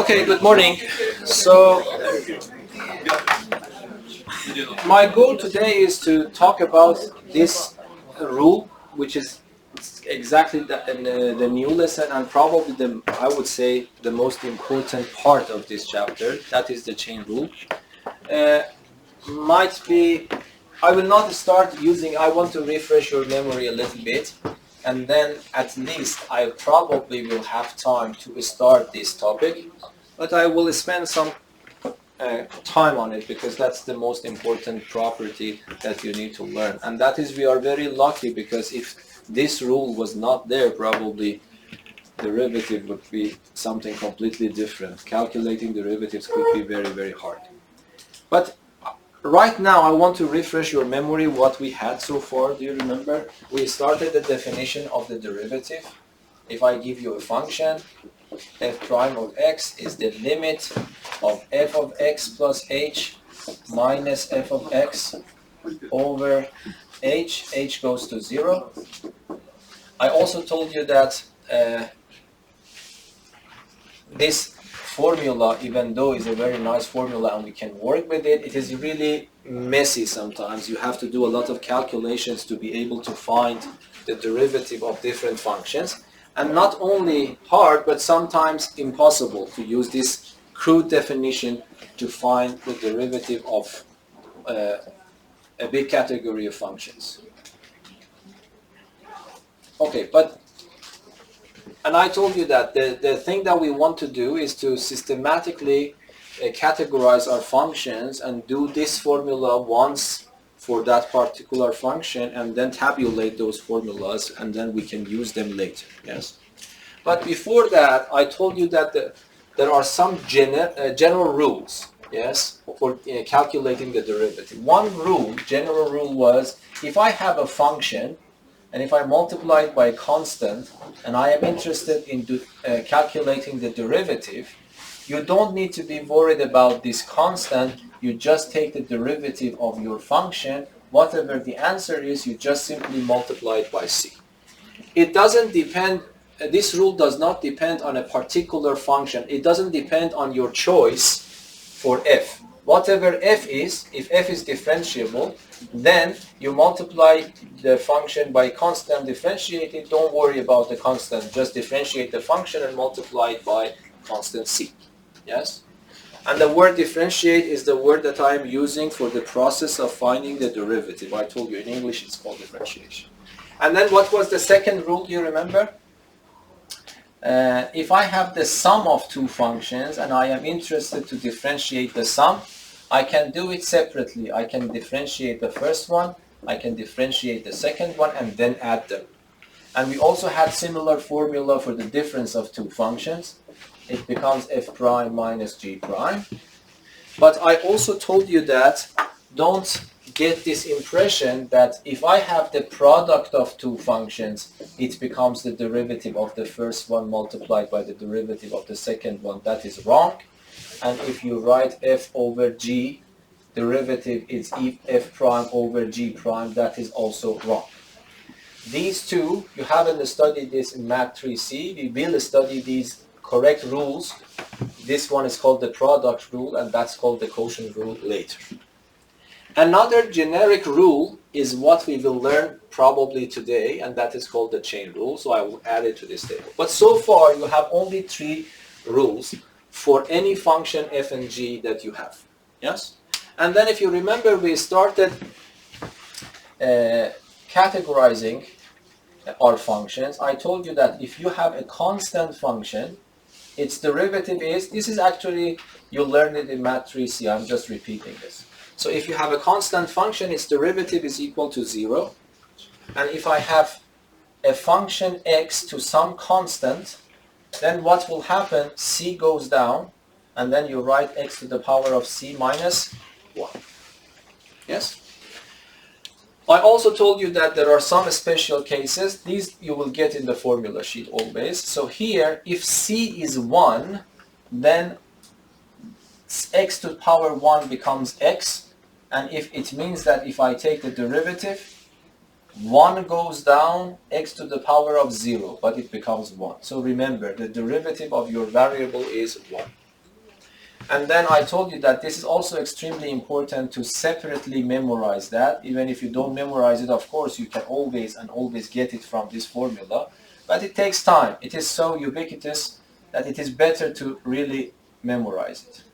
Okay, good morning. So, my goal today is to talk about this rule, which is exactly the new lesson, and probably I would say the most important part of this chapter. That is the chain rule. Might be, I will not start using. I want to refresh your memory a little bit, and then at least I probably will have time to start this topic, but I will spend some time on it because that's the most important property that you need to learn. And that is, we are very lucky, because if this rule was not there, probably derivative would be something completely different. Calculating derivatives could be very, very hard. But right now I want to refresh your memory what we had so far. Do you remember? We started the definition of the derivative. If I give you a function, f prime of x is the limit of f of x plus h minus f of x over h goes to 0. I also told you that this formula, even though it's a very nice formula and we can work with it, it is really messy sometimes. You have to do a lot of calculations to be able to find the derivative of different functions. And not only hard, but sometimes impossible to use this crude definition to find the derivative of a big category of functions. Okay, and I told you that the thing that we want to do is to systematically categorize our functions and do this formula once for that particular function, and then tabulate those formulas, and then we can use them later. Yes. But before that, I told you that there are some general rules. Yes, for calculating the derivative. One general rule was, if I have a function and if I multiply it by a constant, and I am interested in calculating the derivative, you don't need to be worried about this constant. You just take the derivative of your function. Whatever the answer is, you just simply multiply it by c. It doesn't depend, this rule does not depend on a particular function. It doesn't depend on your choice for f. Whatever f is, if f is differentiable, then you multiply the function by constant, differentiate it. Don't worry about the constant. Just differentiate the function and multiply it by constant c. Yes? And the word differentiate is the word that I am using for the process of finding the derivative. I told you in English it's called differentiation. And then what was the second rule, do you remember? If I have the sum of two functions and I am interested to differentiate the sum, I can do it separately. I can differentiate the first one, I can differentiate the second one, and then add them. And we also had similar formula for the difference of two functions. It becomes f prime minus g prime. But I also told you that don't get this impression that if I have the product of two functions, it becomes the derivative of the first one multiplied by the derivative of the second one. That is wrong. And if you write f over g, derivative is f prime over g prime, that is also wrong. These two, you haven't studied this in Math 3C. We will study these correct rules. This one is called the product rule, and that's called the quotient rule later. Another generic rule is what we will learn probably today, and that is called the chain rule. So I will add it to this table. But so far, you have only 3 rules for any function f and g that you have. Yes? And then if you remember, we started categorizing our functions. I told you that if you have a constant function, its derivative is, this is actually, you learned it in Math 3C, I'm just repeating this. So if you have a constant function, its derivative is equal to 0. And if I have a function x to some constant, then what will happen? C goes down, and then you write x to the power of c minus 1. Yes? I also told you that there are some special cases. These you will get in the formula sheet always. So here, if c is 1, then x to the power 1 becomes x. And if it means that if I take the derivative, 1 goes down, x to the power of 0, but it becomes 1. So remember, the derivative of your variable is 1. And then I told you that this is also extremely important to separately memorize that. Even if you don't memorize it, of course, you can always get it from this formula. But it takes time. It is so ubiquitous that it is better to really memorize it.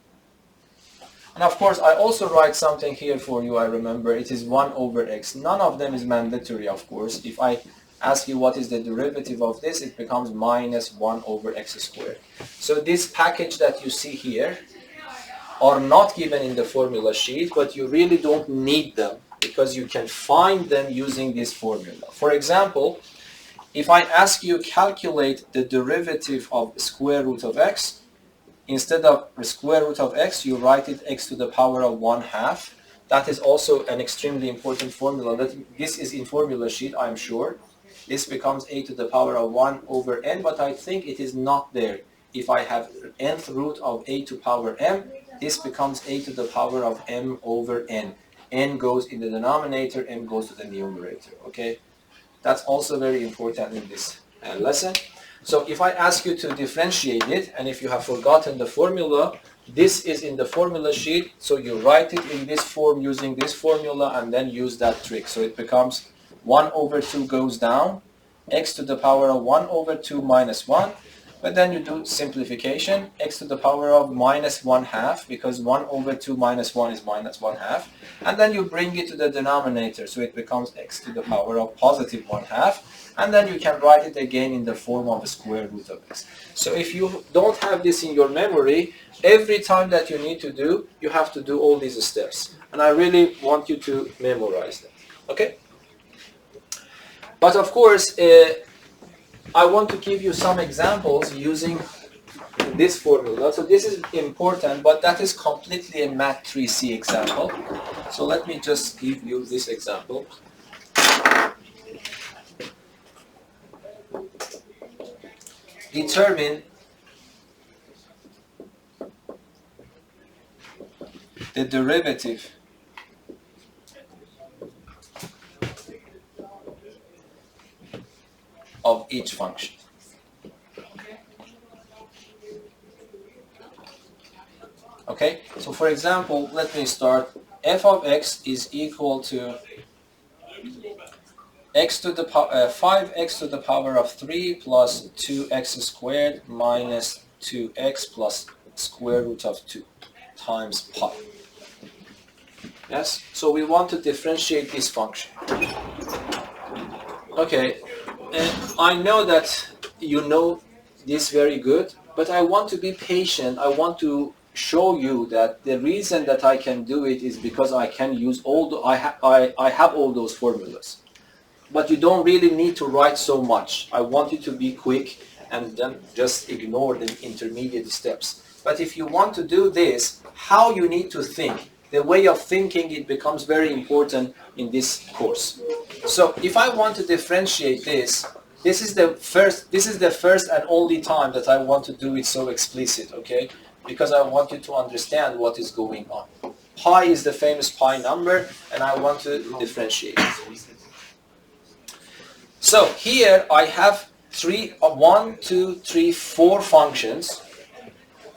And of course, I also write something here for you, I remember. It is 1 over x. None of them is mandatory, of course. If I ask you what is the derivative of this, it becomes minus 1 over x squared. So this package that you see here are not given in the formula sheet, but you really don't need them because you can find them using this formula. For example, if I ask you calculate the derivative of square root of x, instead of the square root of x, you write it x to the power of 1/2. That is also an extremely important formula. This is in formula sheet, I'm sure. This becomes a to the power of 1 over n, but I think it is not there. If I have nth root of a to power m, this becomes a to the power of m over n. N goes in the denominator, m goes to the numerator, okay? That's also very important in this lesson. So if I ask you to differentiate it, and if you have forgotten the formula, this is in the formula sheet, so you write it in this form using this formula and then use that trick. So it becomes 1 over 2 goes down, x to the power of 1 over 2 minus 1, but then you do simplification, x to the power of minus 1/2, because 1 over 2 minus 1 is minus 1/2, and then you bring it to the denominator, so it becomes x to the power of positive 1/2, and then you can write it again in the form of a square root of x. So if you don't have this in your memory, every time that you need to do, you have to do all these steps. And I really want you to memorize them, okay? But of course, I want to give you some examples using this formula. So this is important, but that is completely a Math 3C example. So let me just give you this example. Determine the derivative of each function. Okay, so for example, let me start. F of x is equal to x to the 5x to the power of 3 plus 2x squared minus 2x plus square root of 2 times pi. Yes, so we want to differentiate this function. Okay, I know that you know this very good, but I want to be patient. I want to show you that the reason that I can do it is because I can use all the, I have all those formulas. But you don't really need to write so much. I want you to be quick and then just ignore the intermediate steps. But if you want to do this, how you need to think, the way of thinking, it becomes very important in this course. So if I want to differentiate this, this is the first and only time that I want to do it so explicit, okay? Because I want you to understand what is going on. Pi is the famous pi number, and I want to differentiate it. So here I have 1, 2, 3, 4 functions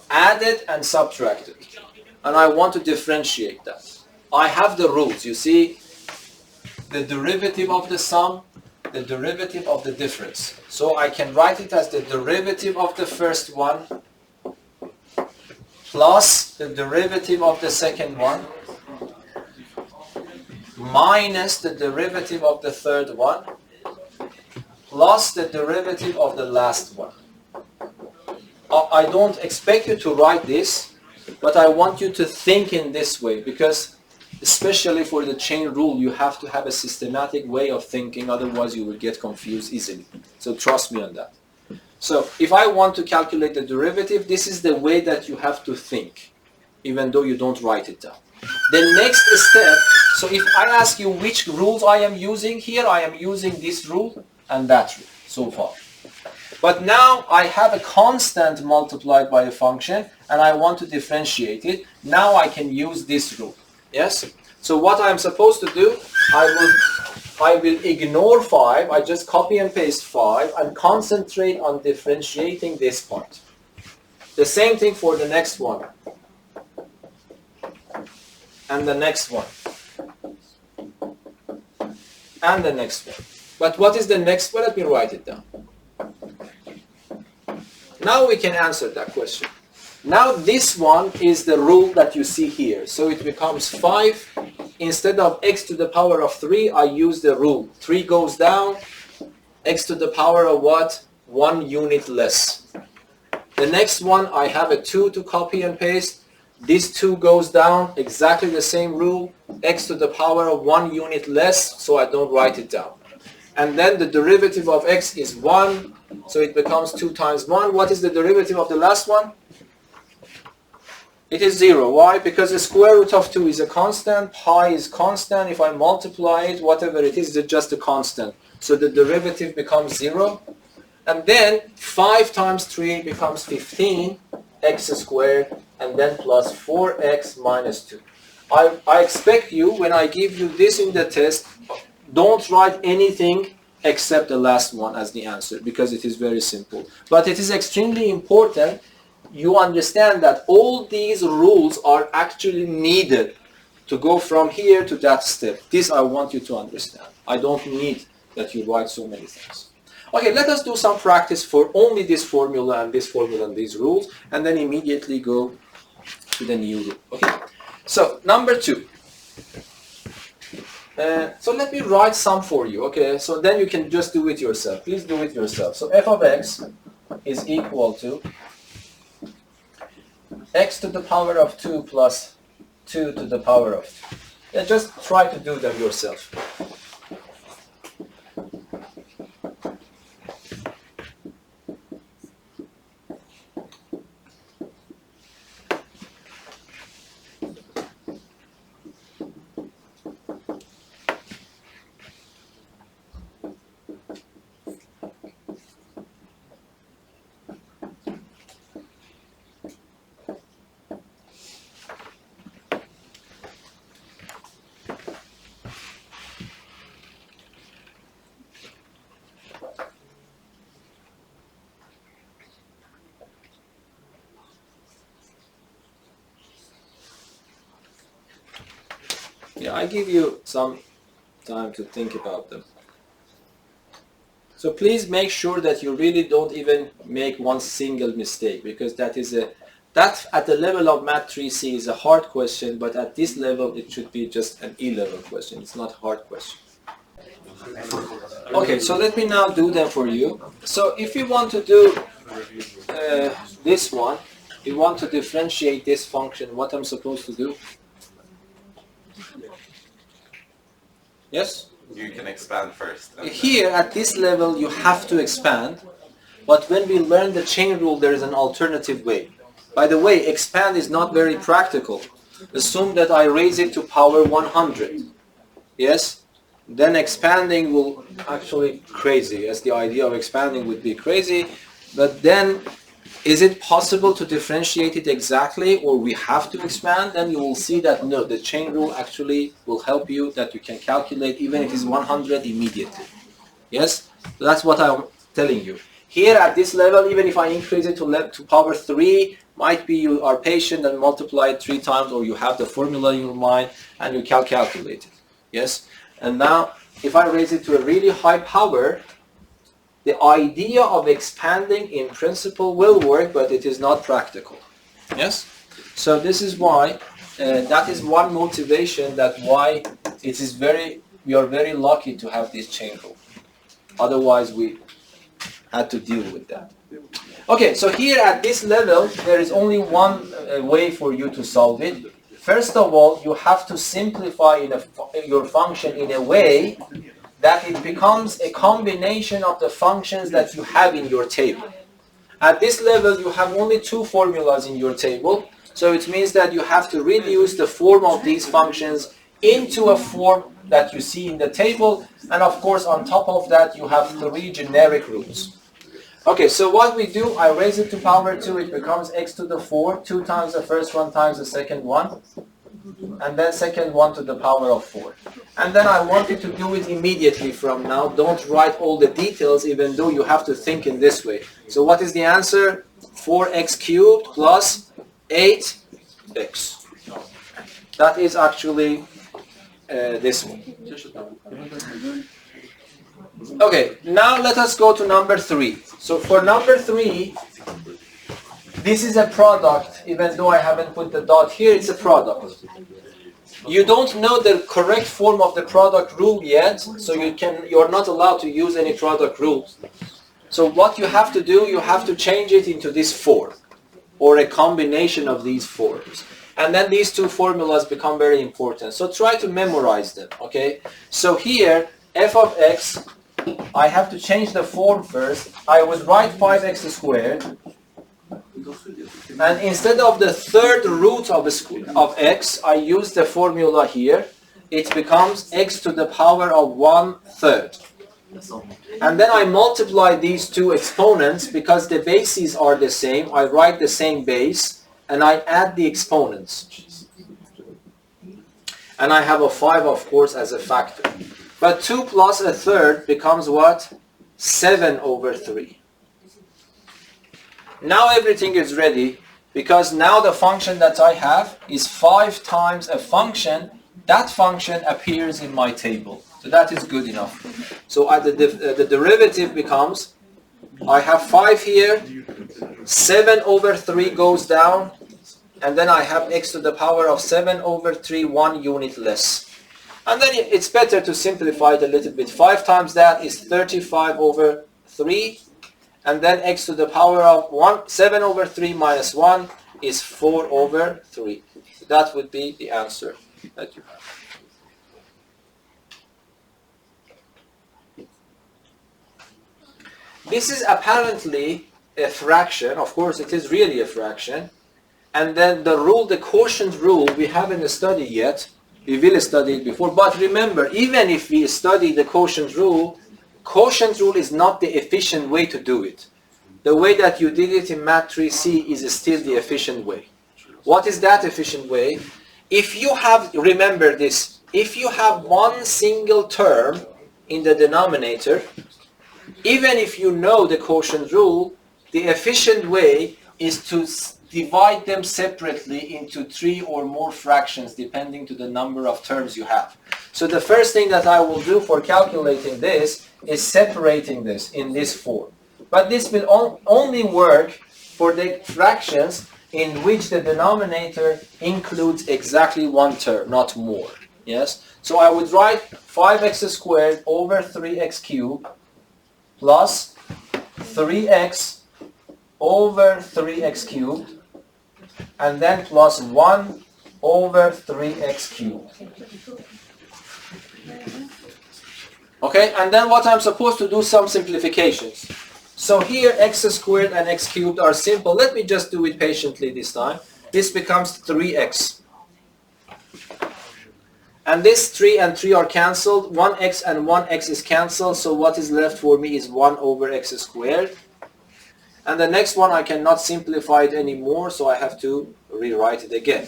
added and subtracted, and I want to differentiate that. I have the rules, you see, the derivative of the sum, the derivative of the difference. So I can write it as the derivative of the first one plus the derivative of the second one minus the derivative of the third one plus the derivative of the last one. I don't expect you to write this, but I want you to think in this way, because especially for the chain rule, you have to have a systematic way of thinking, otherwise you will get confused easily. So trust me on that. So if I want to calculate the derivative, this is the way that you have to think, even though you don't write it down. The next step, so if I ask you which rules I am using here, I am using this rule and that rule so far. But now I have a constant multiplied by a function and I want to differentiate it. Now I can use this rule. Yes? So what I'm supposed to do, I will ignore 5, I just copy and paste 5 and concentrate on differentiating this part. The same thing for the next one. And the next one. And the next one. But what is the next one? Let me write it down. Now we can answer that question. Now this one is the rule that you see here. So it becomes 5. Instead of x to the power of 3, I use the rule. 3 goes down, x to the power of what? 1 unit less. The next one, I have a 2 to copy and paste. This 2 goes down, exactly the same rule, x to the power of 1 unit less, so I don't write it down. And then the derivative of x is 1, so it becomes 2 times 1. What is the derivative of the last one? It is 0. Why? Because the square root of 2 is a constant, pi is constant. If I multiply it, whatever it is, it's just a constant. So the derivative becomes 0. And then 5 times 3 becomes 15, x squared, and then plus 4x minus 2. I expect you, when I give you this in the test, don't write anything except the last one as the answer, because it is very simple. But it is extremely important you understand that all these rules are actually needed to go from here to that step. This I want you to understand. I don't need that you write so many things. Okay, let us do some practice for only this formula and this formula and these rules, and then immediately go to the new rule. Okay, so number 2. So let me write some for you. Okay, so then you can just do it yourself. Please do it yourself. So f of x is equal to x to the power of 2 plus 2 to the power of 2. Yeah, just try to do them yourself. Yeah, I give you some time to think about them. So please make sure that you really don't even make one single mistake, because that at the level of Math 3C is a hard question, but at this level it should be just an E-level question. It's not a hard question. Okay, so let me now do them for you. So if you want to do this one, you want to differentiate this function, what I'm supposed to do? Yes? You can expand first. Here, at this level, you have to expand. But when we learn the chain rule, there is an alternative way. By the way, expand is not very practical. Assume that I raise it to power 100. Yes? Then expanding will actually crazy. Yes, the idea of expanding would be crazy. But then, is it possible to differentiate it exactly, or we have to expand? Then you will see that no, the chain rule actually will help you, that you can calculate even if it's 100 immediately. Yes? So that's what I'm telling you. Here at this level, even if I increase it to power 3, might be you are patient and multiply it 3 times, or you have the formula in your mind and you can calculate it. Yes? And now, if I raise it to a really high power, the idea of expanding in principle will work, but it is not practical. Yes? So this is why, that is one motivation that why we are very lucky to have this chain rule. Otherwise we had to deal with that. Okay, so here at this level, there is only one way for you to solve it. First of all, you have to simplify your function in a way that it becomes a combination of the functions that you have in your table. At this level, you have only 2 formulas in your table, so it means that you have to reduce the form of these functions into a form that you see in the table, and of course on top of that you have 3 generic rules. Okay, so what we do, I raise it to power 2, it becomes x to the 4, 2 times the first one times the second one. and then second one to the power of 4. And then I want you to do it immediately from now. Don't write all the details, even though you have to think in this way. So what is the answer? 4x cubed plus 8x. That is actually this one. Okay, now let us go to number 3. So for number 3, this is a product, even though I haven't put the dot here, it's a product. You don't know the correct form of the product rule yet, so you're not allowed to use any product rules. So what you have to do, you have to change it into this form, or a combination of these forms. And then these two formulas become very important. So try to memorize them, okay? So here, f of x, I have to change the form first. I would write 5x squared. And instead of the third root of x, I use the formula here. It becomes x to the power of 1/3. And then I multiply these two exponents because the bases are the same. I write the same base and I add the exponents. And I have a 5, of course, as a factor. But 2 plus 1/3 becomes what? 7/3. Now everything is ready, because now the function that I have is 5 times a function. That function appears in my table. So that is good enough. So the derivative becomes, I have 5 here, 7/3 goes down, and then I have x to the power of 7/3, 1 unit less. And then it's better to simplify it a little bit. 5 times that is 35/3. And then x to the power of 7/3 minus 1 is 4/3. So that would be the answer that you have. This is apparently a fraction. Of course, it is really a fraction. And then the rule, the quotient rule, we haven't studied yet. We will study it before. But remember, even if we study the quotient rule is not the efficient way to do it. The way that you did it in Math 3C is still the efficient way. What is that efficient way? If you have, remember this, if you have one single term in the denominator, even if you know the quotient rule, the efficient way is to divide them separately into 3 or more fractions depending to the number of terms you have. So the first thing that I will do for calculating this is separating this in this form. But this will only work for the fractions in which the denominator includes exactly one term, not more. Yes? So I would write 5x squared over 3x cubed plus 3x over 3x cubed, and then plus 1 over 3x cubed. Okay, and then what I'm supposed to do, some simplifications. So here x squared and x cubed are simple. Let me just do it patiently this time. This becomes 3x. And this 3 and 3 are cancelled. 1x and 1x is cancelled. So what is left for me is 1 over x squared. And the next one I cannot simplify it anymore, so I have to rewrite it again.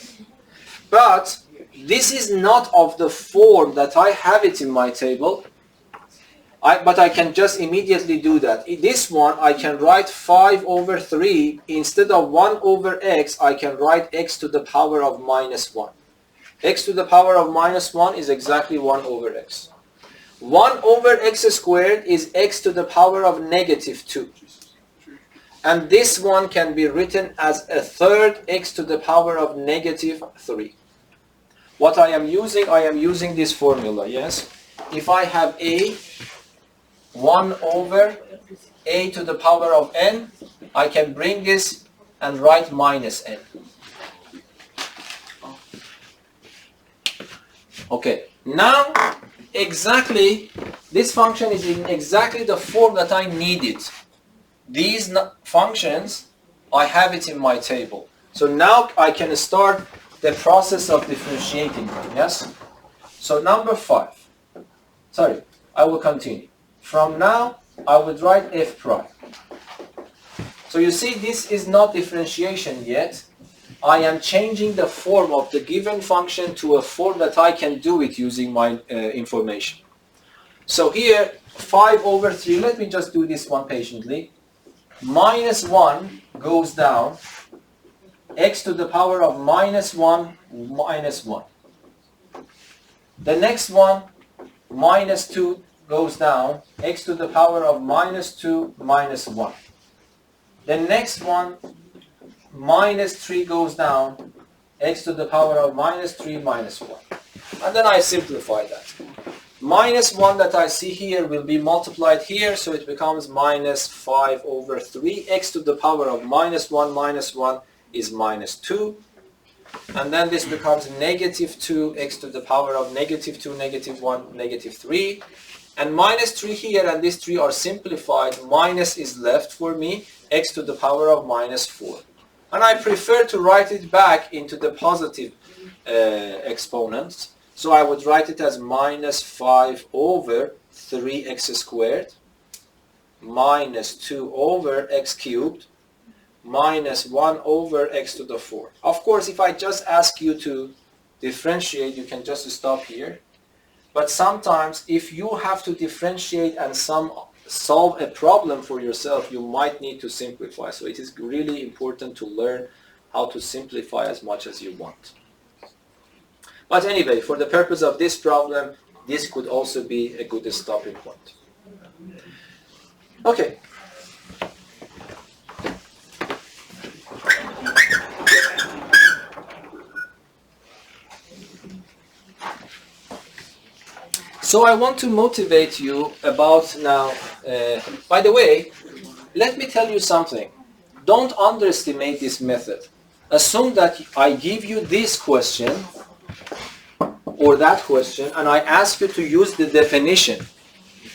But this is not of the form that I have it in my table. But I can just immediately do that. In this one, I can write 5/3. Instead of 1 over x, I can write x to the power of minus 1. X to the power of minus 1 is exactly 1 over x. 1 over x squared is x to the power of negative 2. And this one can be written as a third x to the power of negative 3. What I am using this formula, yes? If I have a 1 over a to the power of n, I can bring this and write minus n. Okay, now exactly, this function is in exactly the form that I needed. These functions, I have it in my table. So now I can start the process of differentiating them, yes? So number 5. Sorry, I will continue. From now, I would write f prime. So you see, this is not differentiation yet. I am changing the form of the given function to a form that I can do it using my information. So here, 5 over 3, let me just do this one patiently. Minus 1 goes down, x to the power of minus 1, minus 1. The next one, minus 2 goes down, x to the power of minus 2, minus 1. The next one, minus 3 goes down, x to the power of minus 3, minus 1. And then I simplify that. Minus 1 that I see here will be multiplied here, so it becomes minus 5 over 3. X to the power of minus 1 is minus 2. And then this becomes negative 2, x to the power of negative 2, negative 1, negative 3. And minus 3 here and this 3 are simplified. Minus is left for me, x to the power of minus 4. And I prefer to write it back into the positive exponents. So I would write it as minus 5 over 3x squared minus 2 over x cubed minus 1 over x to the 4. Of course, if I just ask you to differentiate, you can just stop here. But sometimes if you have to differentiate and solve a problem for yourself, you might need to simplify. So it is really important to learn how to simplify as much as you want. But anyway, for the purpose of this problem, this could also be a good stopping point. Okay. So I want to motivate you about now, by the way, let me tell you something. Don't underestimate this method. Assume that I give you this question or that question and I ask you to use the definition.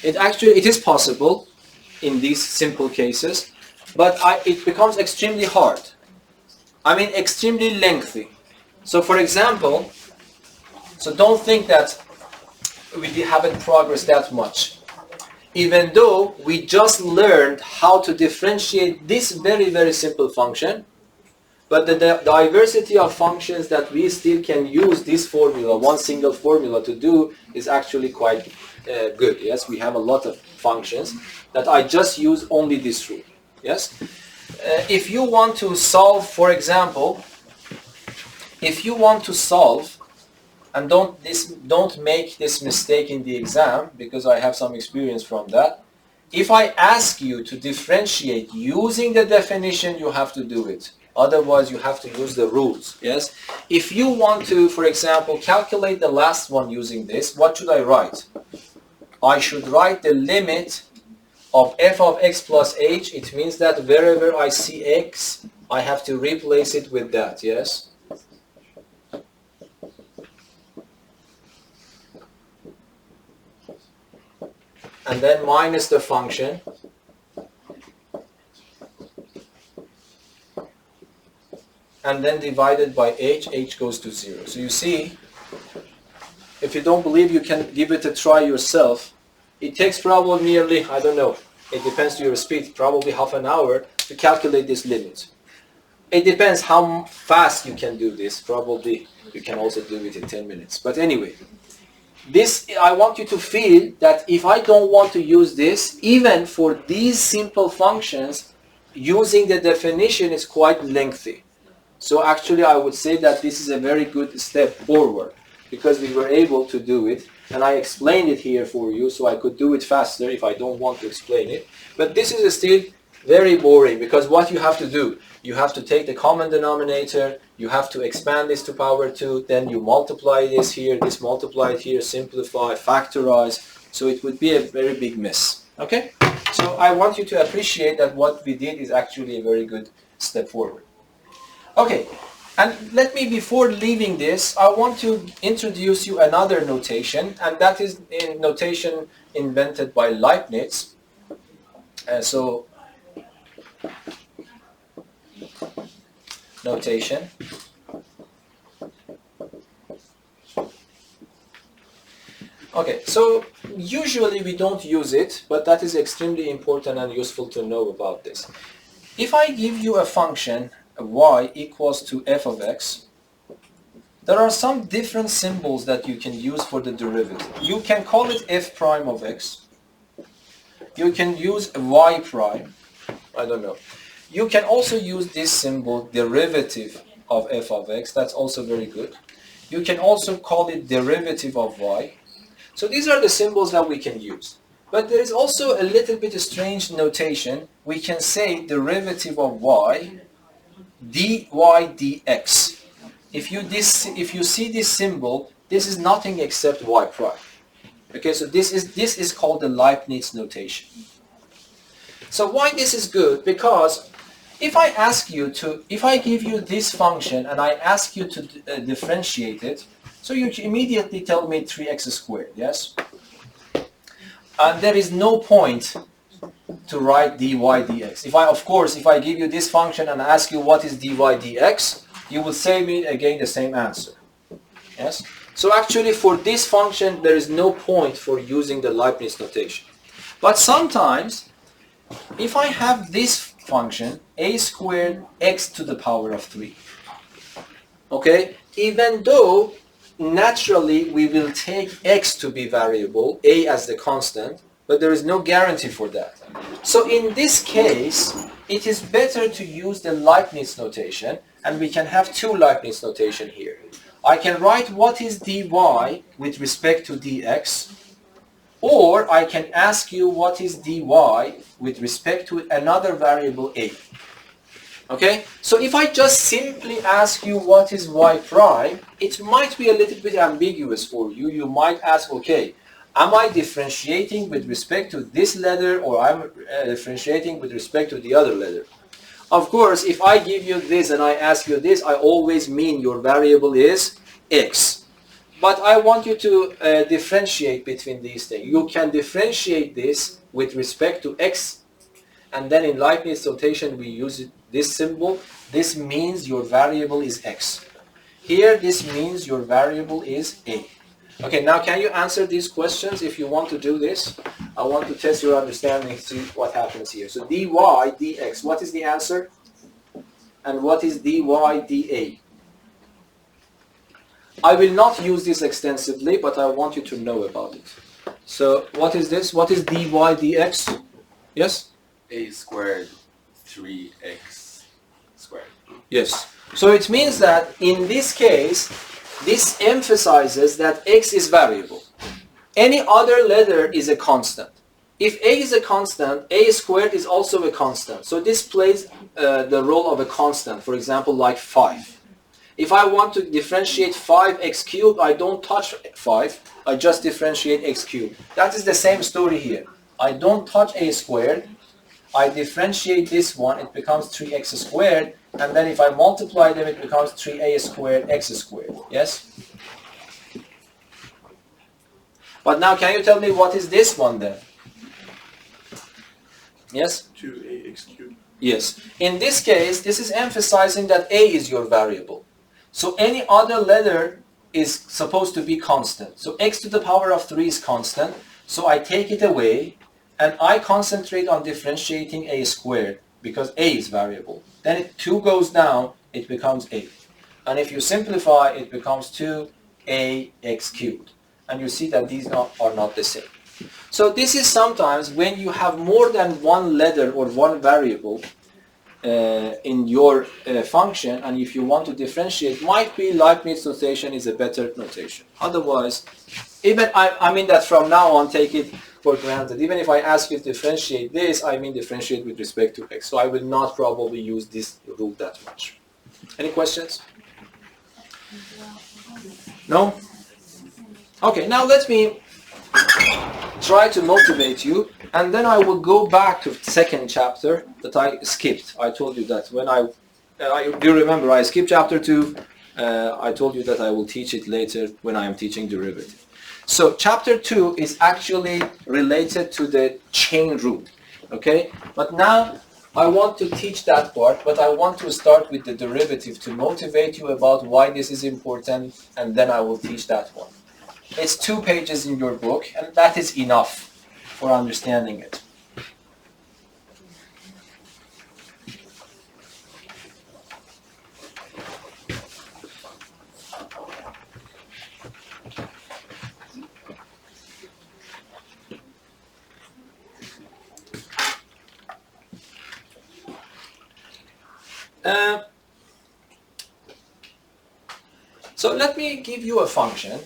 It is possible in these simple cases, but it becomes extremely hard. I mean extremely lengthy. So for example, so don't think that we haven't progressed that much. Even though we just learned how to differentiate this very, very simple function, but the diversity of functions that we still can use this formula, one single formula to do, is actually quite good. Yes, we have a lot of functions that I just use only this rule. Yes, if you want to solve, for example, if you want to solve, and don't make this mistake in the exam, because I have some experience from that. If I ask you to differentiate using the definition, you have to do it. Otherwise, you have to use the rules. Yes. If you want to, for example, calculate the last one using this, what should I write? I should write the limit of f of x plus h. It means that wherever I see x, I have to replace it with that. Yes. And then minus the function, and then divided by h goes to 0. So you see, if you don't believe, you can give it a try yourself. It takes probably nearly, I don't know, it depends to your speed, probably half an hour to calculate this limit. It depends how fast you can do this. Probably you can also do it in 10 minutes. But anyway, this, I want you to feel that if I don't want to use this, even for these simple functions, using the definition is quite lengthy. So actually I would say that this is a very good step forward, because we were able to do it, and I explained it here for you, so I could do it faster if I don't want to explain it. But this is still very boring, because what you have to do, you have to take the common denominator, you have to expand this to power 2, then you multiply this here, this multiplied here, simplify, factorize, so it would be a very big mess. Okay? So I want you to appreciate that what we did is actually a very good step forward. Okay, and let me, before leaving this, I want to introduce you another notation, and that is a notation invented by Leibniz. Notation. Okay, so usually we don't use it, but that is extremely important and useful to know about this. If I give you a function, y equals to f of x, there are some different symbols that you can use for the derivative. You can call it f prime of x. You can use y prime. I don't know. You can also use this symbol, derivative of f of x. That's also very good. You can also call it derivative of y. So these are the symbols that we can use. But there is also a little bit of strange notation. We can say derivative of y, dy dx. If you see this symbol, this is nothing except y prime. Okay, so this is called the Leibniz notation. So why this is good? Because if I give you this function and I ask you to differentiate it, so you immediately tell me 3x squared, yes? And there is no point to write dy dx. If I give you this function and ask you what is dy dx, you will say me again the same answer. Yes? So actually for this function there is no point for using the Leibniz notation. But sometimes if I have this function a squared x to the power of 3, okay, even though naturally we will take x to be variable, a as the constant, but there is no guarantee for that. So in this case, it is better to use the Leibniz notation, and we can have two Leibniz notation here. I can write what is dy with respect to dx, or I can ask you what is dy with respect to another variable a. Okay, so if I just simply ask you what is y prime, it might be a little bit ambiguous for you. You might ask, okay, am I differentiating with respect to this letter, or I'm differentiating with respect to the other letter? Of course, if I give you this and I ask you this, I always mean your variable is x. But I want you to differentiate between these things. You can differentiate this with respect to x, and then in Leibniz notation we use this symbol. This means your variable is x. Here this means your variable is a. Okay, now can you answer these questions if you want to do this? I want to test your understanding, see what happens here. So dy dx, what is the answer? And what is dy dA? I will not use this extensively, but I want you to know about it. So what is this? What is dy dx? Yes? A squared 3x squared. Yes. So it means that in this case, this emphasizes that x is variable. Any other letter is a constant. If a is a constant, a squared is also a constant. So this plays the role of a constant, for example, like 5. If I want to differentiate 5x cubed, I don't touch 5, I just differentiate x cubed. That is the same story here. I don't touch a squared, I differentiate this one, it becomes 3x squared, and then if I multiply them, it becomes 3a squared x squared. Yes? But now can you tell me what is this one then? Yes? 2ax cubed. Yes. In this case, this is emphasizing that a is your variable. So any other letter is supposed to be constant. So x to the power of 3 is constant. So I take it away and I concentrate on differentiating a squared because a is variable. Then 2 goes down, it becomes a. And if you simplify, it becomes 2ax cubed. And you see that these are not the same. So this is sometimes when you have more than one letter or one variable in your function, and if you want to differentiate, might be Leibniz notation is a better notation. Otherwise, even I mean that from now on, take it for granted. Even if I ask you to differentiate this, I mean differentiate with respect to x. So I will not probably use this rule that much. Any questions? No? Okay, now let me try to motivate you, and then I will go back to the second chapter that I skipped. I told you that when do you remember I skipped chapter 2? I told you that I will teach it later when I am teaching derivative. So chapter 2 is actually related to the chain rule, okay? But now I want to teach that part, but I want to start with the derivative to motivate you about why this is important, and then I will teach that one. It's 2 pages in your book, and that is enough for understanding it. Uh, so let me give you a function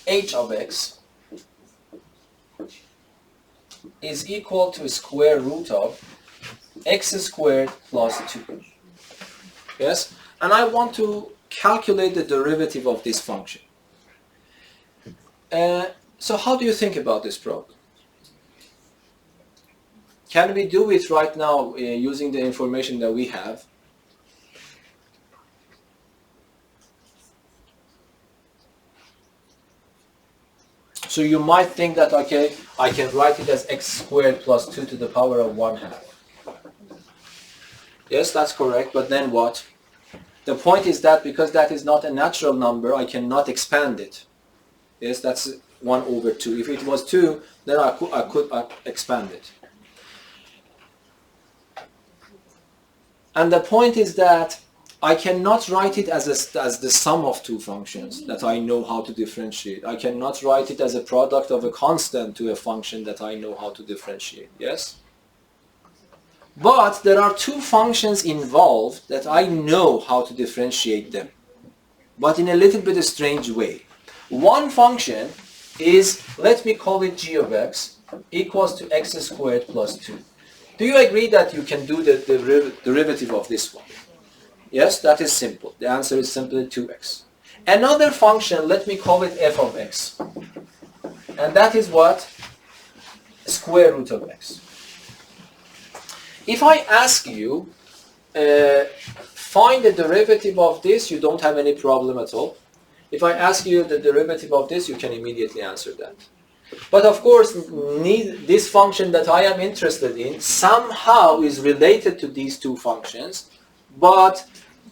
h of x is equal to square root of x squared plus 2. Yes? And I want to calculate the derivative of this function. So how do you think about this problem? Can we do it right now using the information that we have? So you might think that, okay, I can write it as x squared plus 2 to the power of 1/2. Yes, that's correct, but then what? The point is that because that is not a natural number, I cannot expand it. Yes, that's 1 over 2. If it was 2, then I could expand it. And the point is that I cannot write it as the sum of two functions that I know how to differentiate. I cannot write it as a product of a constant to a function that I know how to differentiate. Yes? But there are two functions involved that I know how to differentiate them, but in a little bit of a strange way. One function is, let me call it g of x equals to x squared plus 2. Do you agree that you can do the derivative of this one? Yes, that is simple. The answer is simply 2x. Another function, let me call it f of x. And that is what? Square root of x. If I ask you, find the derivative of this, you don't have any problem at all. If I ask you the derivative of this, you can immediately answer that. But of course, this function that I am interested in somehow is related to these two functions. But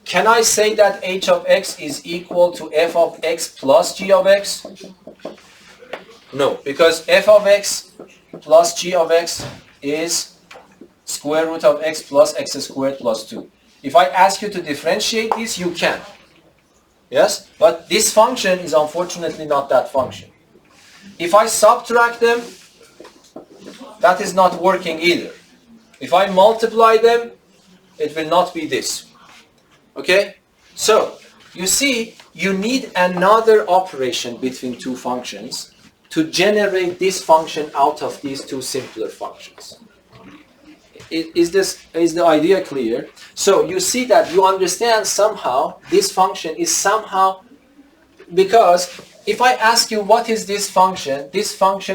can I say that h of x is equal to f of x plus g of x? No, because f of x plus g of x is square root of x plus x squared plus 2. If I ask you to differentiate this, you can. Yes? But this function is unfortunately not that function. If I subtract them, that is not working either. If I multiply them, it will not be this. Okay? So, you see, you need another operation between two functions to generate this function out of these two simpler functions. Is the idea clear? So you see that you understand somehow this function is somehow, because if I ask you what is this function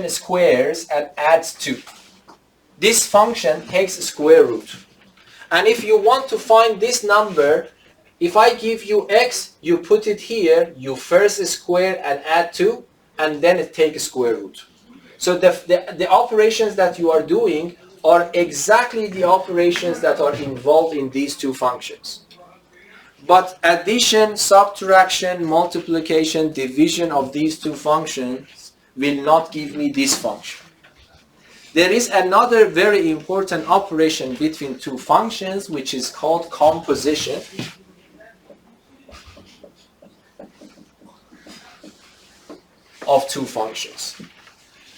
squares and adds 2. This function takes square root. And if you want to find this number, if I give you x, you put it here, you first square and add 2, and then it takes square root. So the operations that you are doing are exactly the operations that are involved in these two functions. But addition, subtraction, multiplication, division of these two functions will not give me this function. There is another very important operation between two functions which is called composition. Of two functions.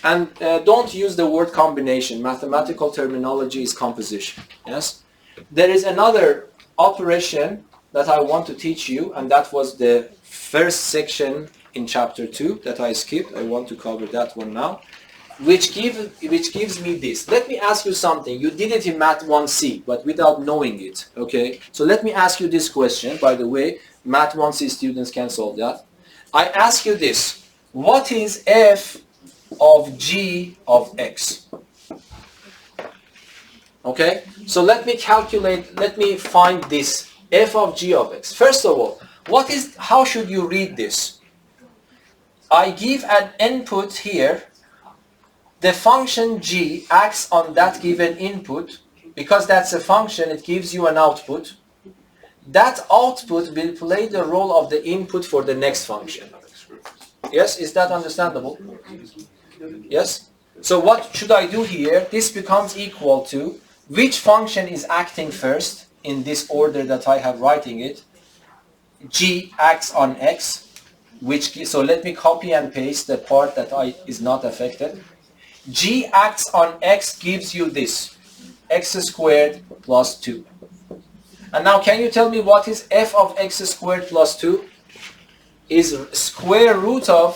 And don't use the word combination. Mathematical terminology is composition. Yes? There is another operation that I want to teach you, and that was the first section in chapter 2 that I skipped. I want to cover that one now, which gives me this. Let me ask you something. You did it in Math 1C, but without knowing it. Okay? So let me ask you this question. By the way, Math 1C students can solve that. I ask you this. What is f of g of x? Okay, so let me find this f of g of x. First of all, how should you read this? I give an input here. The function g acts on that given input. Because that's a function, it gives you an output. That output will play the role of the input for the next function. Yes, is that understandable? Yes? So what should I do here? This becomes equal to which function is acting first in this order that I have writing it. G acts on x, so let me copy and paste the part that is not affected. G acts on x gives you this. x squared plus 2. And now can you tell me what is f of x squared plus 2? Is square root of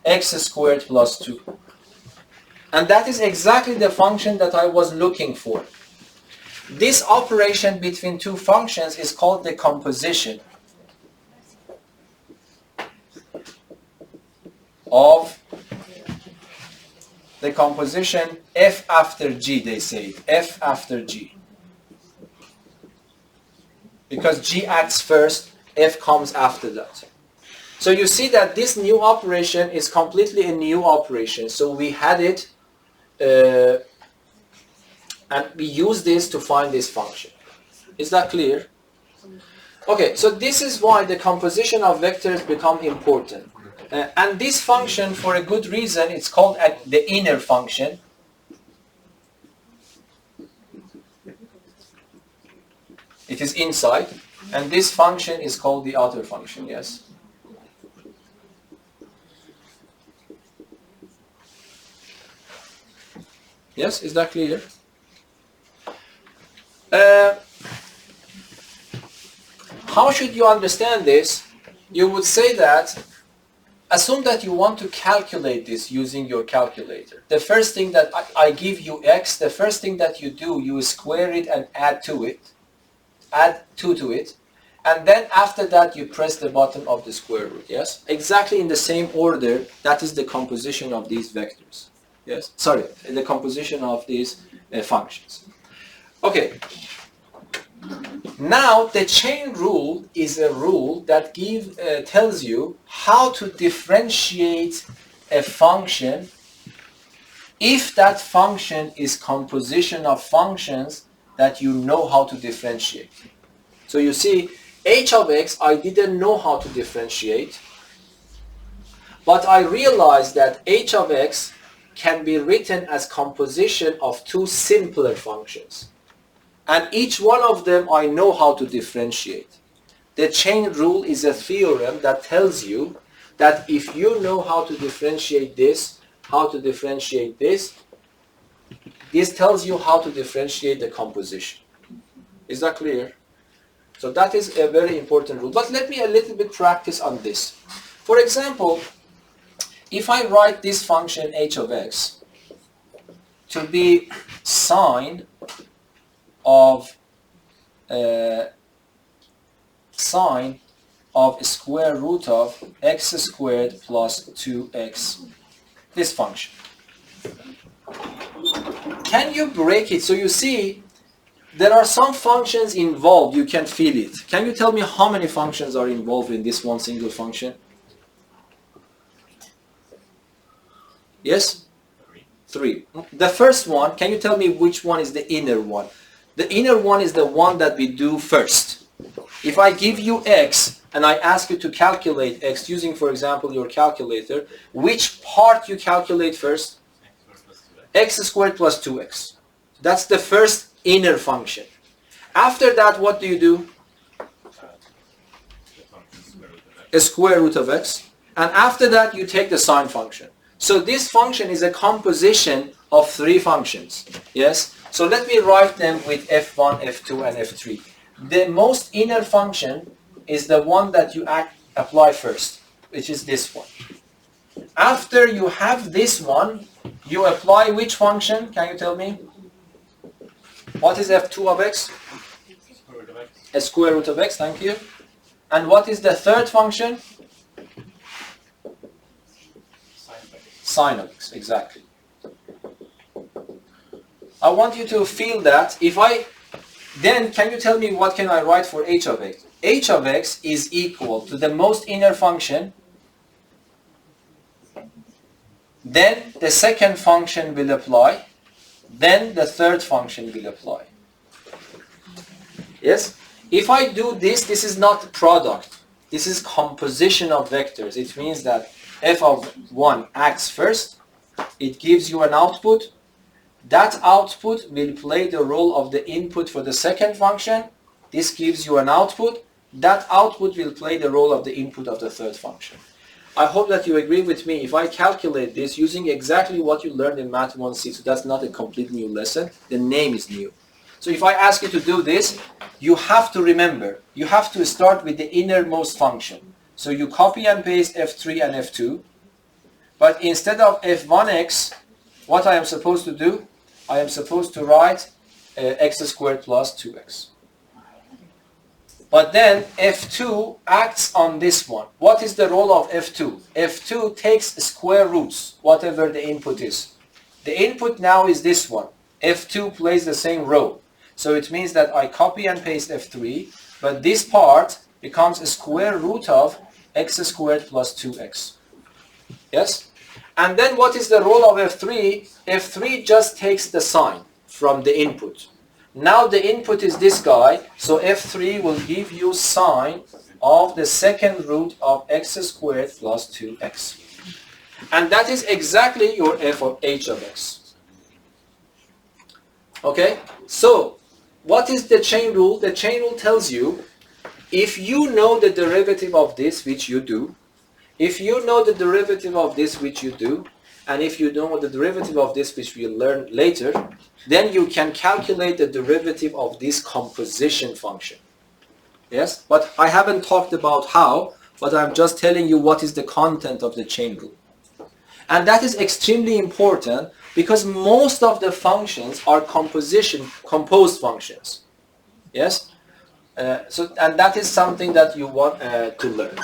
x squared plus 2. And that is exactly the function that I was looking for. This operation between two functions is called the composition of the composition f after g, they say, f after g. Because g acts first, f comes after that. So you see that this new operation is completely a new operation. So we had it, and we use this to find this function. Is that clear? Okay, so this is why the composition of vectors become important. And this function, for a good reason, it's called the inner function. It is inside, and this function is called the outer function, yes? Yes, is that clear? How should you understand this? You would say that, assume that you want to calculate this using your calculator. The first thing that I give you x, the first thing that you do, you square it and add 2 to it, and then after that you press the button of the square root, yes? Exactly in the same order, that is the composition of these vectors, yes? Sorry, the composition of these functions. Okay. Now the chain rule is a rule that tells you how to differentiate a function if that function is composition of functions that you know how to differentiate. So you see, h of x I didn't know how to differentiate, but I realized that h of x can be written as composition of two simpler functions. And each one of them I know how to differentiate. The chain rule is a theorem that tells you that if you know how to differentiate this, this tells you how to differentiate the composition. Is that clear? So that is a very important rule. But let me a little bit practice on this. For example, if I write this function h of x to be sine of square root of x squared plus 2x, this function. Can you break it? So you see, there are some functions involved, you can feel it. Can you tell me how many functions are involved in this one single function? Yes? 3. The first one, can you tell me which one is the inner one? The inner one is the one that we do first. If I give you x and I ask you to calculate x using, for example, your calculator, which part you calculate first? X squared plus 2x. That's the first inner function. After that, what do you do? A square root of x. And after that, you take the sine function. So this function is a composition of 3 functions. Yes? So let me write them with f1, f2, and f3. The most inner function is the one that you apply first, which is this one. After you have this one, you apply which function? Can you tell me? What is f2 of x? A square root of x, thank you. And what is the third function? Sine of x, exactly. I want you to feel that. Then can you tell me what can I write for h of x? H of x is equal to the most inner function, then the second function will apply, then the third function will apply. Yes? If I do this, this is not product. This is composition of vectors. It means that f of 1 acts first. It gives you an output. That output will play the role of the input for the second function. This gives you an output. That output will play the role of the input of the third function. I hope that you agree with me. If I calculate this using exactly what you learned in Math 1C, so that's not a complete new lesson, the name is new. So if I ask you to do this, you have to remember, you have to start with the innermost function. So you copy and paste f3 and f2, but instead of f1x, what I am supposed to do, I am supposed to write x squared plus 2x. But then f2 acts on this one. What is the role of f2? f2 takes square roots, whatever the input is. The input now is this one. f2 plays the same role. So it means that I copy and paste f3, but this part becomes a square root of x squared plus 2x. Yes? And then what is the role of f3? f3 just takes the sign from the input. Now the input is this guy, so f3 will give you sine of the second root of x squared plus 2x. And that is exactly your f of h of x. Okay? So, what is the chain rule? The chain rule tells you, if you know the derivative of this, which you do, if you know the derivative of this, which you do, and if you know the derivative of this, which we'll learn later, then you can calculate the derivative of this composition function. Yes? But I haven't talked about how, but I'm just telling you what is the content of the chain rule. And that is extremely important because most of the functions are composed functions. Yes? And that is something that you want to learn.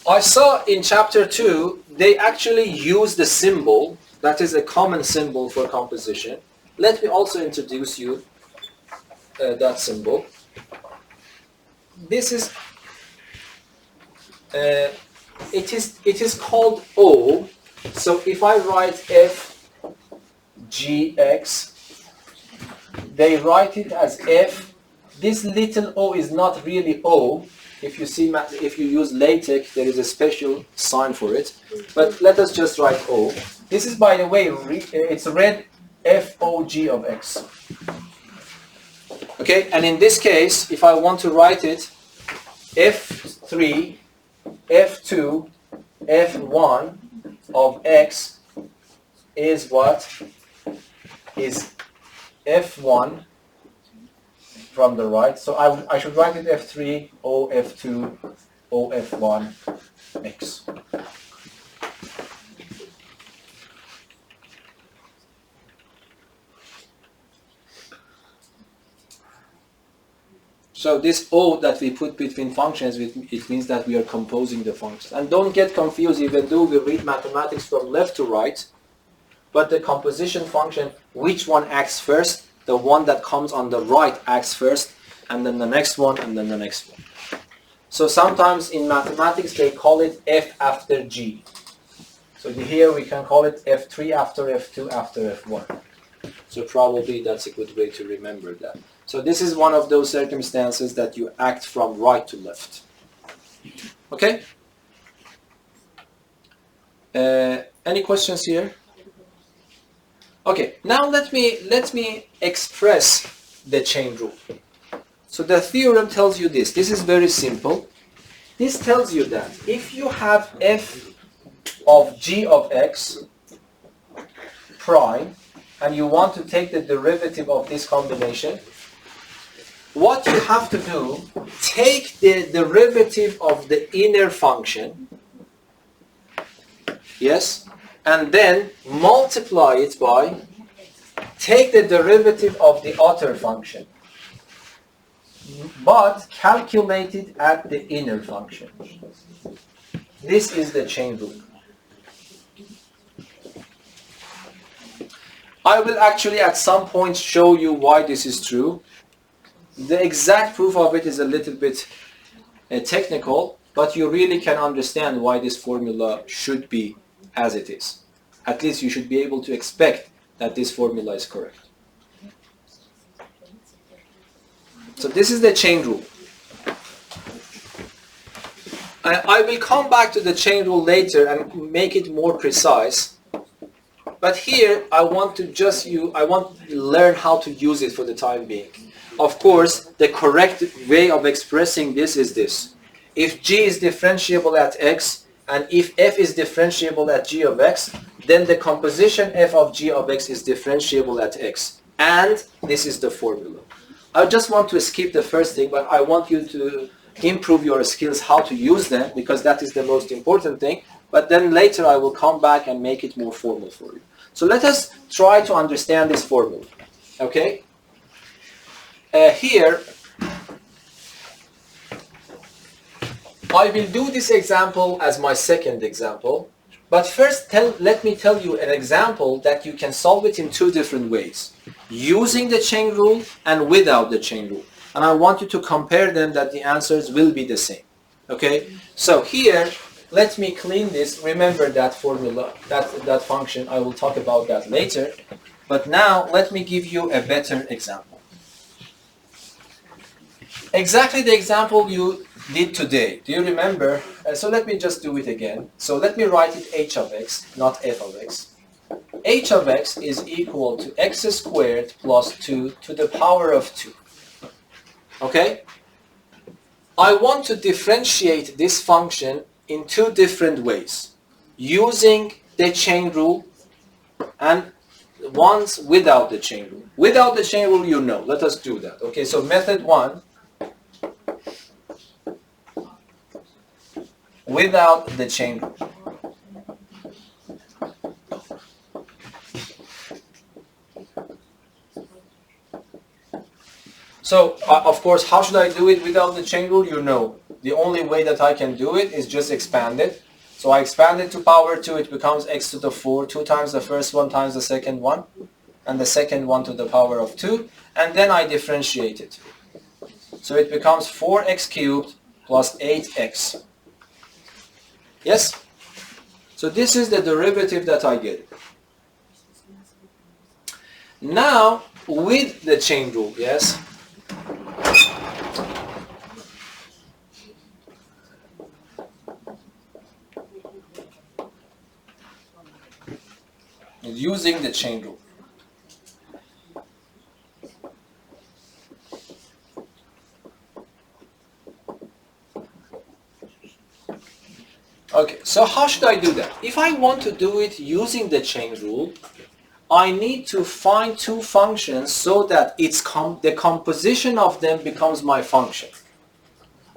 I saw in chapter 2, they actually use the symbol, that is a common symbol for composition. Let me also introduce you that symbol. This is, it is called O. So if I write F, G, X, they write it as F. This little O is not really O. If you use LaTeX, there is a special sign for it. But let us just write O. This is, by the way, it's read FOG of X. Okay, and in this case, if I want to write it, F3, F2, F1 of X is what? Is F1 from the right. So I should write it F3, O, F2, O, F1, X. So this O that we put between functions, it means that we are composing the functions. And don't get confused, even though we read mathematics from left to right, but the composition function, which one acts first? The one that comes on the right acts first, and then the next one, and then the next one. So sometimes in mathematics they call it F after G. So here we can call it F3 after F2 after F1. So probably that's a good way to remember that. So this is one of those circumstances that you act from right to left. Okay? Any questions here? Okay, now let me express the chain rule. So the theorem tells you this. This is very simple. This tells you that if you have f of g of x prime and you want to take the derivative of this combination, what you have to do, take the derivative of the inner function, yes, and then multiply it by, take the derivative of the outer function, but calculate it at the inner function. This is the chain rule. I will actually at some point show you why this is true. The exact proof of it is a little bit technical, but you really can understand why this formula should be as it is. At least you should be able to expect that this formula is correct. So this is the chain rule. I will come back to the chain rule later and make it more precise. But here I want to learn how to use it for the time being. of course, the correct way of expressing this is this. If g is differentiable at x, and if f is differentiable at g of x, then the composition f of g of x is differentiable at x. And this is the formula. I just want to skip the first thing, but I want you to improve your skills how to use them, because that is the most important thing. But then later I will come back and make it more formal for you. So let us try to understand this formula. Okay? Here, I will do this example as my second example. But first, let me tell you an example that you can solve it in two different ways. Using the chain rule and without the chain rule. And I want you to compare them, that the answers will be the same. Okay? So here, let me clean this. Remember that formula, that function. I will talk about that later. But now, let me give you a better example. Exactly the example you did today. Do you remember? So let me just do it again. So let me write it h of x, not f of x. H of x is equal to x squared plus 2 to the power of 2. Okay? I want to differentiate this function in two different ways. Using the chain rule and once without the chain rule. Without the chain rule, you know. Let us do that. Okay, so method 1. Without the chain rule. So, of course, how should I do it without the chain rule? You know. The only way that I can do it is just expand it. So I expand it to power 2, it becomes x to the 4, 2 times the first one times the second one, and the second one to the power of 2, and then I differentiate it. So it becomes 4x cubed plus 8x. Yes? So this is the derivative that I get. Now, with the chain rule, yes? Using the chain rule. Okay, so how should I do that? If I want to do it using the chain rule, I need to find two functions so that the composition of them becomes my function.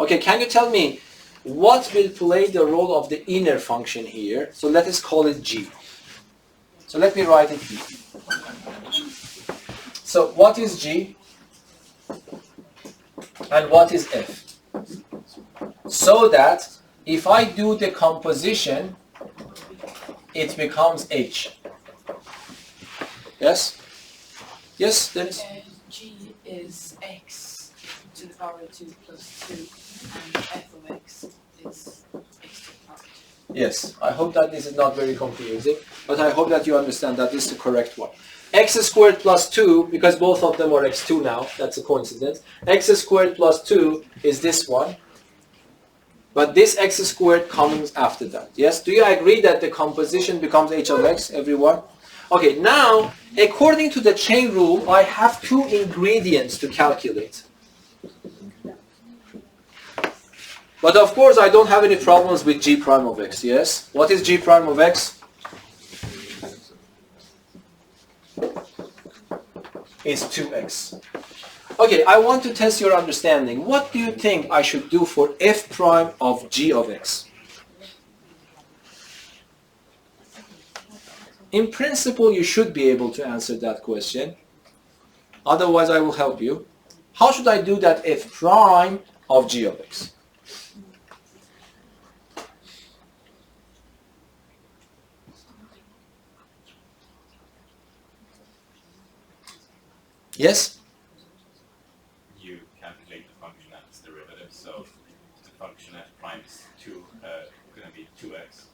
Okay, can you tell me what will play the role of the inner function here? So let us call it g. So let me write it here. So what is g and what is f? So that if I do the composition, it becomes h. Yes? Yes, Dennis? G is x to the power of 2 plus 2, and f of x is x to the power of 2. Yes, I hope that this is not very confusing, but I hope that you understand that this is the correct one. X squared plus 2, because both of them are x2 now, that's a coincidence. X squared plus 2 is this one, but this x squared comes after that. Yes, do you agree that the composition becomes h of x, everyone? Okay, now, according to the chain rule, I have two ingredients to calculate. But of course, I don't have any problems with g prime of x, yes? What is g prime of x? It's 2x. Okay, I want to test your understanding. What do you think I should do for f prime of g of x? In principle, you should be able to answer that question. Otherwise, I will help you. How should I do that f prime of g of x? Yes? You calculate the function at its derivative, so the function f prime is going to be 2x,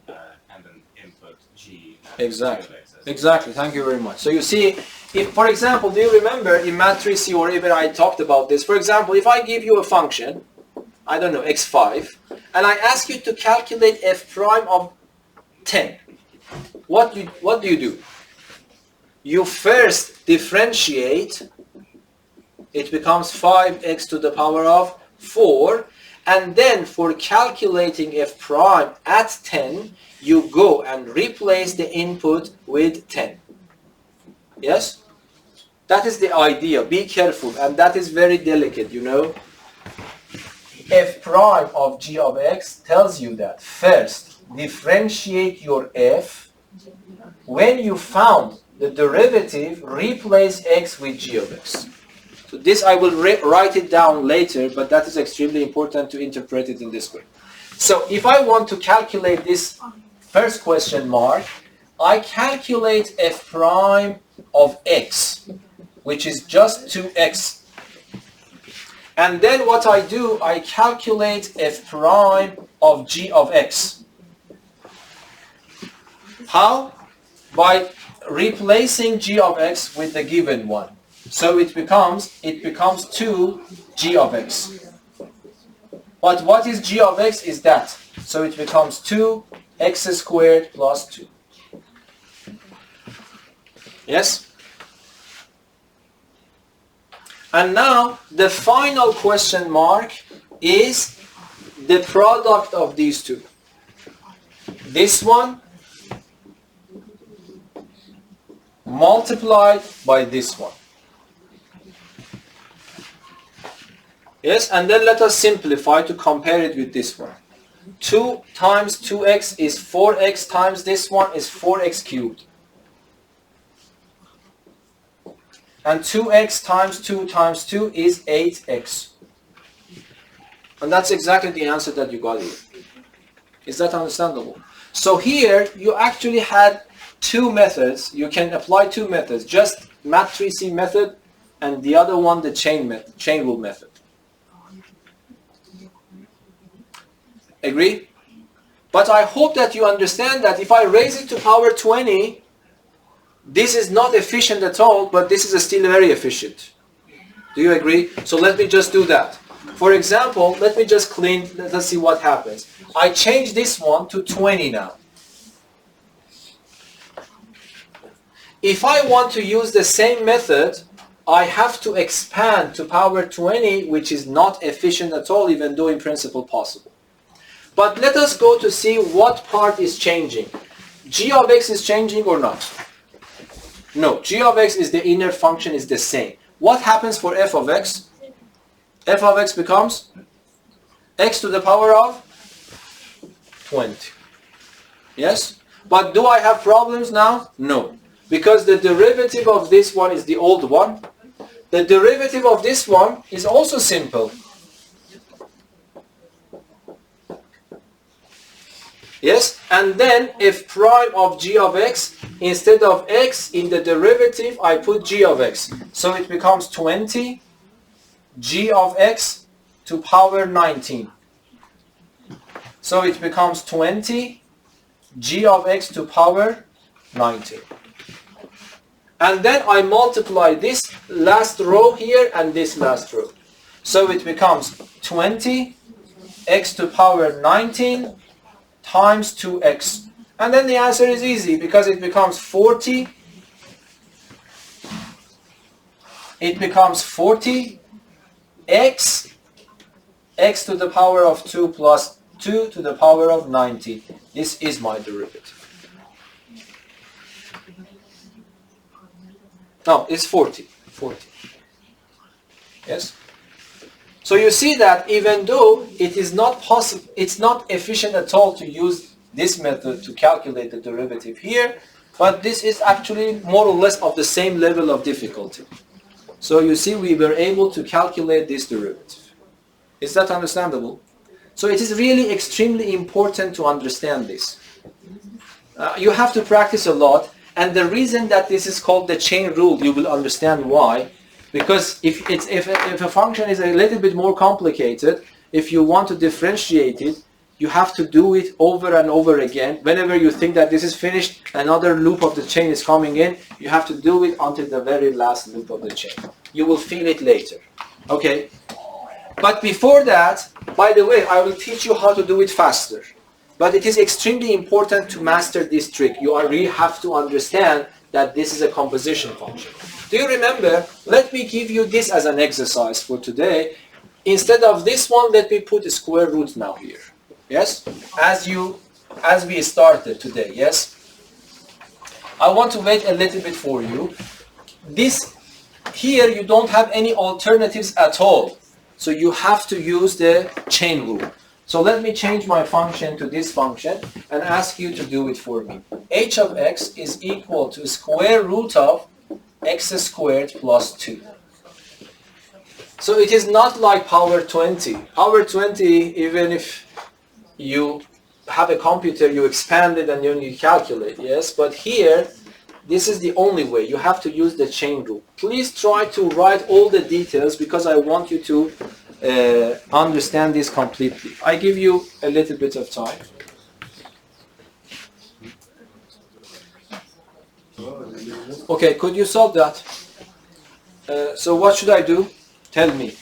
and then input g. Exactly. Exactly. Thank you very much. So you see, if, for example, do you remember in matrice or even I talked about this? For example, if I give you a function, I don't know, x5, and I ask you to calculate f prime of 10, what do? You first differentiate it becomes 5x to the power of 4. And then for calculating f prime at 10, you go and replace the input with 10. Yes? That is the idea. Be careful. And that is very delicate, you know. F prime of g of x tells you that first, differentiate your f. When you found the derivative, replace x with g of x. So this I will write it down later, but that is extremely important to interpret it in this way. So if I want to calculate this first question mark, I calculate f prime of x, which is just 2x. And then what I do, I calculate f prime of g of x. How? By replacing g of x with the given one. So it becomes 2 g of x. But what is g of x is that. So it becomes 2x squared plus 2. Yes? And now the final question mark is the product of these two. This one multiplied by this one. Yes, and then let us simplify to compare it with this one. 2 times 2x is 4x times this one is 4x cubed. And 2x times 2 times 2 is 8x. And that's exactly the answer that you got here. Is that understandable? So here you actually had two methods. You can apply two methods. Just matricing method and the other one the chain rule method. Agree? But I hope that you understand that if I raise it to power 20, this is not efficient at all, but this is still very efficient. Do you agree? So let me just do that. For example, let us see what happens. I change this one to 20 now. If I want to use the same method, I have to expand to power 20, which is not efficient at all, even though in principle possible. But let us go to see what part is changing. G of x is changing or not? No, g of x is the inner function is the same. What happens for f of x? F of x becomes x to the power of 20. Yes? But do I have problems now? No. Because the derivative of this one is the old one. The derivative of this one is also simple. Yes, and then f prime of g of x, instead of x in the derivative, I put g of x. So it becomes 20 g of x to power 19. So it becomes 20 g of x to power 19. And then I multiply this last row here and this last row. So it becomes 20 x to power 19 times 2x. And then the answer is easy because it becomes 40. It becomes 40 x to the power of 2 plus 2 to the power of 90. This is my derivative. No, it's 40. 40. Yes? So you see that even though it is not possible, it's not efficient at all to use this method to calculate the derivative here, but this is actually more or less of the same level of difficulty. So you see we were able to calculate this derivative. Is that understandable? So it is really extremely important to understand this. You have to practice a lot, and the reason that this is called the chain rule, you will understand why. Because if a function is a little bit more complicated, if you want to differentiate it, you have to do it over and over again. Whenever you think that this is finished, another loop of the chain is coming in, you have to do it until the very last loop of the chain. You will feel it later. Okay? But before that, by the way, I will teach you how to do it faster. But it is extremely important to master this trick. You really have to understand that this is a composition function. Do you remember? Let me give you this as an exercise for today. Instead of this one, let me put a square root now here. Yes? As we started today, yes? I want to wait a little bit for you. This here you don't have any alternatives at all. So you have to use the chain rule. So let me change my function to this function and ask you to do it for me. H of x is equal to square root of x squared plus 2. So it is not like power 20. Power 20, even if you have a computer, you expand it and then you calculate, yes? But here, this is the only way. You have to use the chain rule. Please try to write all the details because I want you to understand this completely. I give you a little bit of time. Okay, could you solve that? So what should I do? Tell me.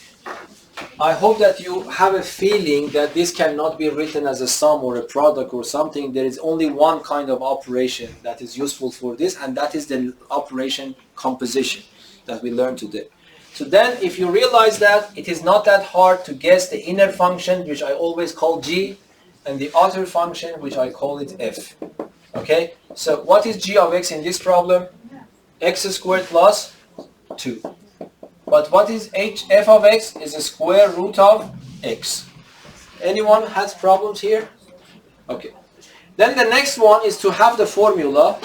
I hope that you have a feeling that this cannot be written as a sum or a product or something. There is only one kind of operation that is useful for this, and that is the operation composition that we learned today. So then if you realize that, it is not that hard to guess the inner function, which I always call g, and the outer function, which I call it f. Okay? So what is g of x in this problem? X squared plus 2. But what is f of x? Is a square root of x. Anyone has problems here? Okay. Then the next one is to have the formula,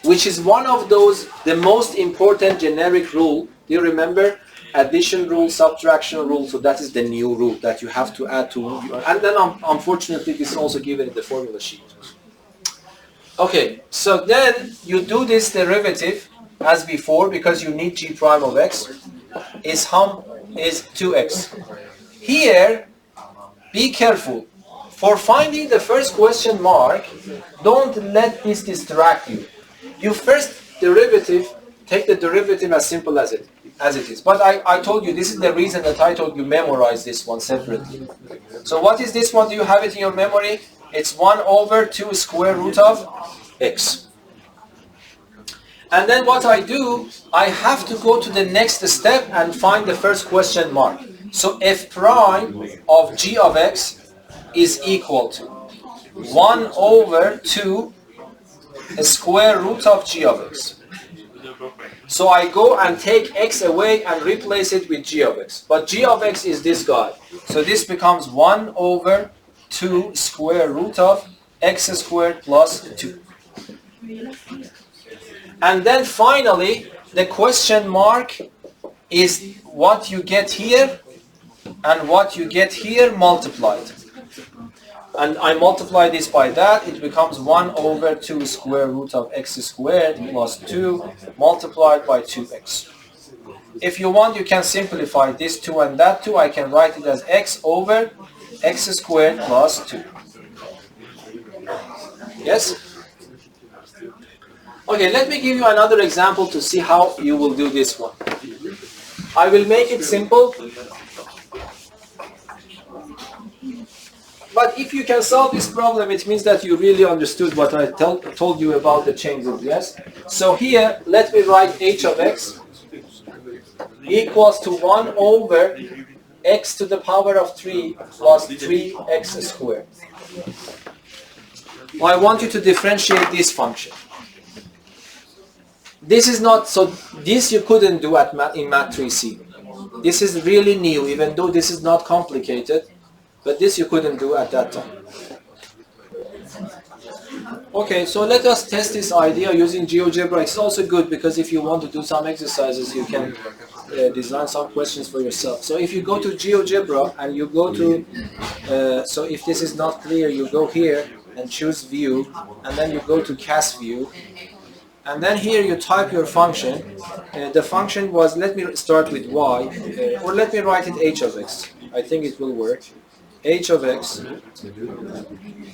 which is one of those, the most important generic rule. Do you remember? Addition rule, subtraction rule. So that is the new rule that you have to add to. And then unfortunately this is also given in the formula sheet. Okay, so then you do this derivative as before because you need g prime of x. Is 2x. Here, be careful. For finding the first question mark, don't let this distract you. You first derivative, take the derivative as simple as it is. But I told you, this is the reason that I told you memorize this one separately. So what is this one? Do you have it in your memory? It's 1 over 2 square root of x. And then what I do, I have to go to the next step and find the first question mark. So f prime of g of x is equal to 1 over 2 square root of g of x. So I go and take x away and replace it with g of x. But g of x is this guy. So this becomes 1 over 2 square root of x squared plus 2. And then finally, the question mark is what you get here and what you get here multiplied. And I multiply this by that, it becomes 1 over 2 square root of x squared plus 2 multiplied by 2x. If you want, you can simplify this 2 and that 2. I can write it as x over x squared plus 2. Yes? Okay, let me give you another example to see how you will do this one. I will make it simple. But if you can solve this problem, it means that you really understood what I told you about the chain rule, yes? So here, let me write h of x equals to 1 over x to the power of 3 plus 3x squared. I want you to differentiate this function. This is not, so this you couldn't do in Math 3C. This is really new, even though this is not complicated, but this you couldn't do at that time. Okay, so let us test this idea using Geogebra. It's also good because if you want to do some exercises, you can design some questions for yourself. So if you go to Geogebra and you go to, so if this is not clear, you go here and choose view, and then you go to cast view. And then here you type your function. The function was, let me start with y, or let me write it h of x. I think it will work. H of x.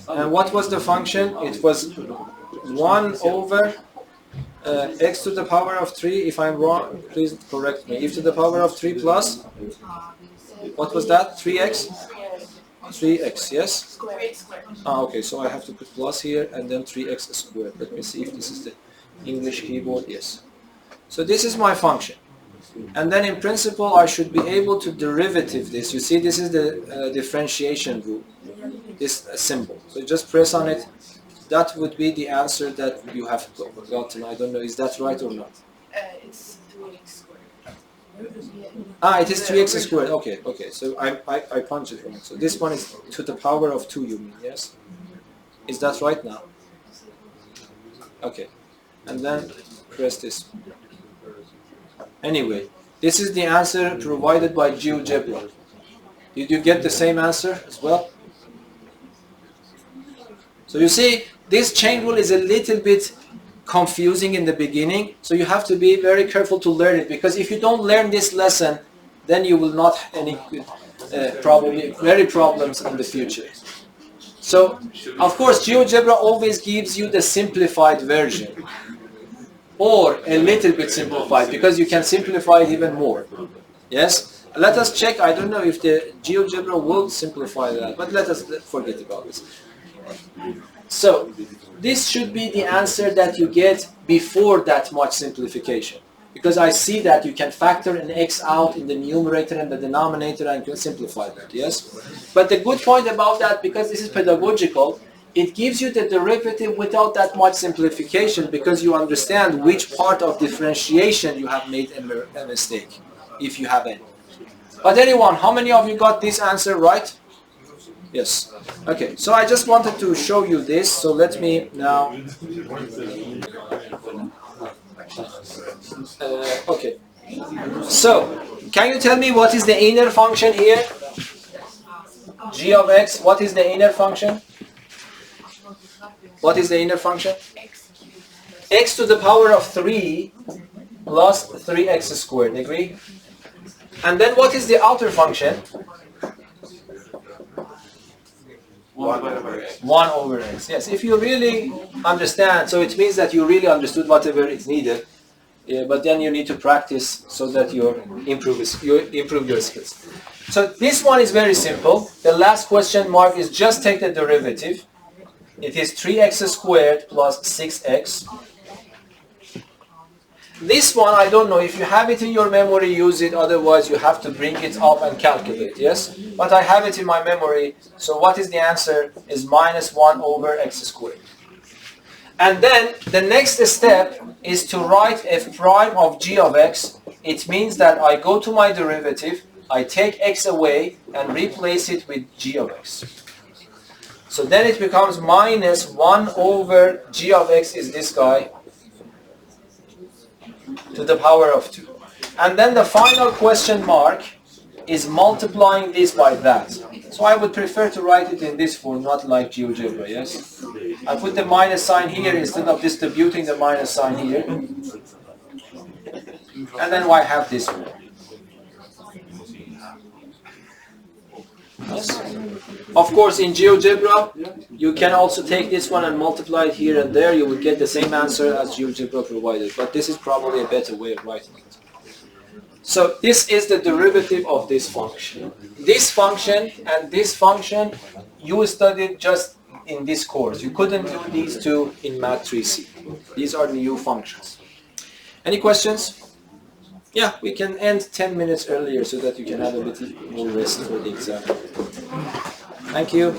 And what was the function? It was 1 over x to the power of 3. If I'm wrong, please correct me. If to the power of 3 plus, what was that? 3x? 3x, yes? Ah, okay, so I have to put plus here and then 3x squared. Let me see if this is the English keyboard, yes. So this is my function. And then in principle, I should be able to derivative this. You see, this is the differentiation rule, this symbol. So just press on it. That would be the answer that you have gotten. I don't know, is that right or not? It's 3x squared. Ah, it is 3x squared. Okay, okay. So I punched it wrong. So this one is to the power of 2, you mean, yes? Is that right now? Okay. And then press this. Anyway, this is the answer provided by Geogebra. Did you get the same answer as well? So you see, this chain rule is a little bit confusing in the beginning, so you have to be very careful to learn it, because if you don't learn this lesson, then you will not have any probably very problems in the future. So, of course, Geogebra always gives you the simplified version, or a little bit simplified, because you can simplify it even more. Yes? Let us check. I don't know if the Geogebra will simplify that, but let us forget about this. So, this should be the answer that you get before that much simplification. Because I see that you can factor an x out in the numerator and the denominator and can simplify that, yes? But the good point about that, because this is pedagogical, it gives you the derivative without that much simplification, because you understand which part of differentiation you have made a mistake, if you have any. But anyone, how many of you got this answer right? Yes. Okay, so I just wanted to show you this, so let me now... okay. So, can you tell me what is the inner function here? G of x, what is the inner function? What is the inner function? X to the power of 3 plus 3x squared, agree? And then what is the outer function? 1 over x. 1 over x. Yes, if you really understand, so it means that you really understood whatever is needed, but then you need to practice so that you improve your skills. So this one is very simple. The last question mark is just take the derivative. It is 3x squared plus 6x. This one, I don't know, if you have it in your memory, use it, otherwise you have to bring it up and calculate, yes? But I have it in my memory, so what is the answer? Is minus 1 over x squared. And then the next step is to write f prime of g of x. It means that I go to my derivative, I take x away and replace it with g of x. So then it becomes minus 1 over g of x is this guy, to the power of 2. And then the final question mark is multiplying this by that. So I would prefer to write it in this form, not like Geogebra, yes? I put the minus sign here instead of distributing the minus sign here. And then I have this one. Yes? Of course, in Geogebra, you can also take this one and multiply it here and there. You will get the same answer as Geogebra provided, but this is probably a better way of writing it. So this is the derivative of this function. This function and this function, you studied just in this course. You couldn't do these two in Math 3C. These are new functions. Any questions? Yeah, we can end 10 minutes earlier so that you can have a bit more rest for the exam. Thank you.